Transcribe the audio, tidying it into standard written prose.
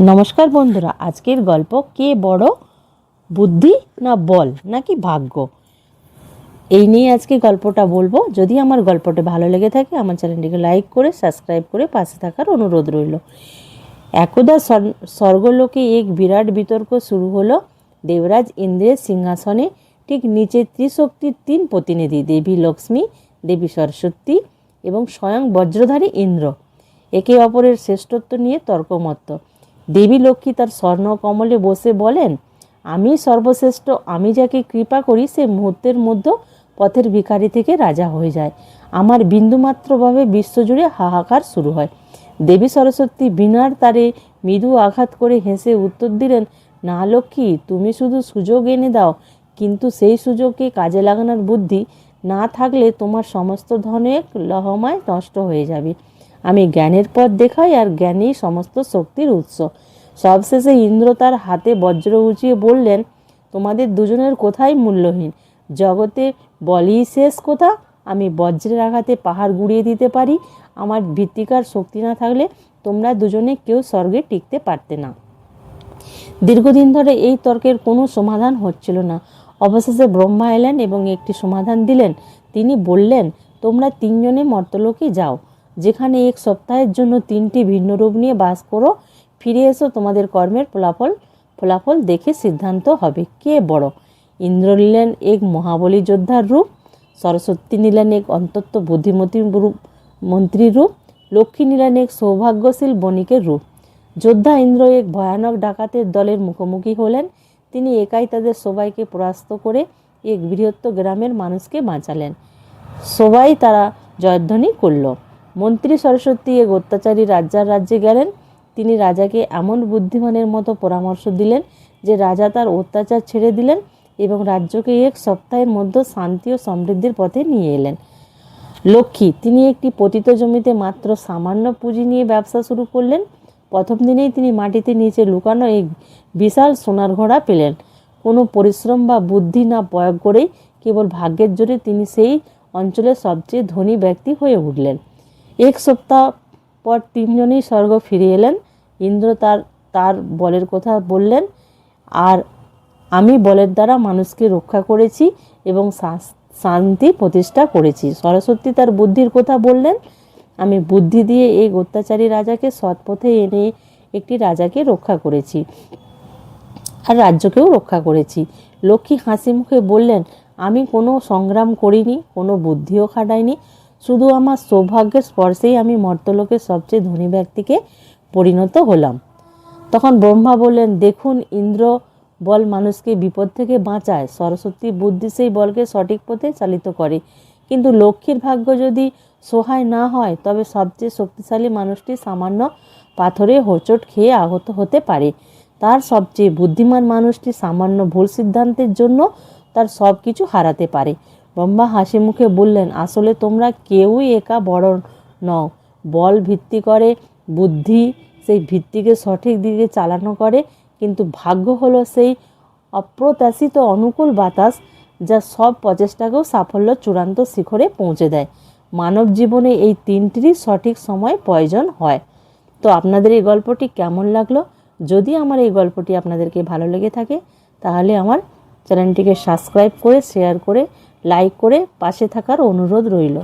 নমস্কার বন্ধুরা, আজকের গল্প কে বড়, বুদ্ধি না বল নাকি ভাগ্য, এই নিয়ে আজকে গল্পটা বলবো। যদি আমার গল্পটা ভালো লেগে থাকে আমার চ্যানেলটিকে লাইক করে সাবস্ক্রাইব করে পাশে থাকার অনুরোধ রইল। একদা স্বর্গলোকে এক বিরাট বিতর্ক শুরু হলো। দেবরাজ ইন্দ্রের সিংহাসনে ঠিক নিচে ত্রিশক্তির তিন প্রতিনিধি, দেবী লক্ষ্মী, দেবী সরস্বতী এবং স্বয়ং বজ্রধারী ইন্দ্র একে অপরের শ্রেষ্ঠত্ব নিয়ে তর্কমত্ত। দেবী লক্ষ্মী তার স্বর্ণ কমলে বসে বলেন, আমি সর্বশ্রেষ্ঠ, আমি যাকে কৃপা করি সে মুহূর্তের মধ্যে পথের ভিখারি থেকে রাজা হয়ে যায়। আমার বিন্দুমাত্রভাবে বিশ্বজুড়ে হাহাকার শুরু হয়। দেবী সরস্বতী বিনার তারে মৃদু আঘাত করে হেসে উত্তর দিলেন, না লক্ষ্মী, তুমি শুধু সুযোগ এনে দাও, কিন্তু সেই সুযোগকে কাজে লাগানোর বুদ্ধি না থাকলে তোমার সমস্ত ধনের লহমায় নষ্ট হয়ে যাবে। আমি জ্ঞানের পথ দেখাই, আর জ্ঞানই সমস্ত শক্তির উৎস। সবশেষে ইন্দ্র তার হাতে বজ্র উঁচিয়ে বললেন, তোমাদের দুজনের কোথায় মূল্যহীন, জগতে বলই শেষ কথা। আমি বজ্রের আঘাতে পাহাড় গুঁড়িয়ে দিতে পারি, আমার ভিত্তিকার শক্তি না থাকলে তোমরা দুজনে কেউ স্বর্গে টিকতে পারতে না। দীর্ঘদিন ধরে এই তর্কের কোনো সমাধান হচ্ছিল না। অবশেষে ব্রহ্মা এলেন এবং একটি সমাধান দিলেন। তিনি বললেন, তোমরা তিনজনে মর্তলোকে যাও, যেখানে এক সপ্তাহের জন্য তিনটি ভিন্ন রূপ নিয়ে বাস করো। ফিরে এসো, তোমাদের কর্মের ফলাফল দেখে সিদ্ধান্ত হবে কে বড়। ইন্দ্র নিলেন এক মহাবলী যোদ্ধার রূপ, সরস্বতী নিলেন এক অন্তত বুদ্ধিমতী মন্ত্রীর রূপ, লক্ষ্মী নিলেন এক সৌভাগ্যশীল বণিকের রূপ। যোদ্ধা ইন্দ্র এক ভয়ানক ডাকাতের দলের মুখোমুখি হলেন। তিনি একাই তাদের সবাইকে পরাস্ত করে এক বৃহত্তর গ্রামের মানুষকে বাঁচালেন। সবাই তারা জয়ধ্বনি করল। মন্ত্রী সরস্বতী এক অত্যাচারী রাজ্যে গেলেন। তিনি রাজাকে এমন বুদ্ধিমানের মতো পরামর্শ দিলেন যে রাজা তার অত্যাচার ছেড়ে দিলেন এবং রাজ্যকে এক সপ্তাহের মধ্যে শান্তি ও সমৃদ্ধির পথে নিয়ে এলেন। লক্ষ্মী, তিনি একটি পতিত জমিতে মাত্র সামান্য পুঁজি নিয়ে ব্যবসা শুরু করলেন। প্রথম দিনেই তিনি মাটিতে নিচে লুকানো এক বিশাল সোনার ঘোড়া পেলেন। কোনো পরিশ্রম বা বুদ্ধি না প্রয়োগ করেই কেবল ভাগ্যের জোরে তিনি সেই অঞ্চলের সবচেয়ে ধনী ব্যক্তি হয়ে উঠলেন। এক সপ্তাহ পর তিনজনেই স্বর্গ ফিরে এলেন। ইন্দ্র তার বলের কথা বললেন, আর আমি বলের দ্বারা মানুষকে রক্ষা করেছি এবং শান্তি প্রতিষ্ঠা করেছি। সরস্বতী তার বুদ্ধির কথা বললেন, আমি বুদ্ধি দিয়ে এই অত্যাচারী রাজাকে সৎ পথে এনে একটি রাজাকে রক্ষা করেছি আর রাজ্যকেও রক্ষা করেছি। লক্ষ্মী হাসি মুখে বললেন, আমি কোনো সংগ্রাম করিনি, কোনো বুদ্ধিও খাটাইনি, শুধু আমার সৌভাগ্যের স্পর্শেই আমি মর্তলোকের সবচেয়ে ধনী ব্যক্তিকে পরিণত হলাম। তখন ব্রহ্মা বললেন, দেখুন, ইন্দ্র বল মানুষকে বিপদ থেকে বাঁচায়, সরস্বতী বুদ্ধি সেই বলকে সঠিক পথে চালিত করে, কিন্তু লক্ষ্মীর ভাগ্য যদি সহায় না হয় তবে সবচেয়ে শক্তিশালী মানুষটি সামান্য পাথরে হোঁচট খেয়ে আহত হতে পারে। তার সবচেয়ে বুদ্ধিমান মানুষটি সামান্য ভুল সিদ্ধান্তের জন্য তার সব কিছু হারাতে পারে। ব্রহ্মা হাসি মুখে বললেন, আসলে তোমরা কেউই একা বড় নও। বল ভিত্তি করে, বুদ্ধি সেই ভিত্তিকে সঠিক দিকে চালানো করে, কিন্তু ভাগ্য হলো সেই অপ্রত্যাশিত অনুকূল বাতাস যা সব প্রচেষ্টাকেও সাফল্য চূড়ান্ত শিখরে পৌঁছে দেয়। মানব জীবনে এই তিনটিরই সঠিক সময় প্রয়োজন হয়। তো আপনাদের এই গল্পটি কেমন লাগলো? যদি আমার এই গল্পটি আপনাদেরকে ভালো লেগে থাকে তাহলে আমার চ্যানেলটিকে সাবস্ক্রাইব করে, শেয়ার করে, লাইক করে পাশে থাকার অনুরোধ রইল।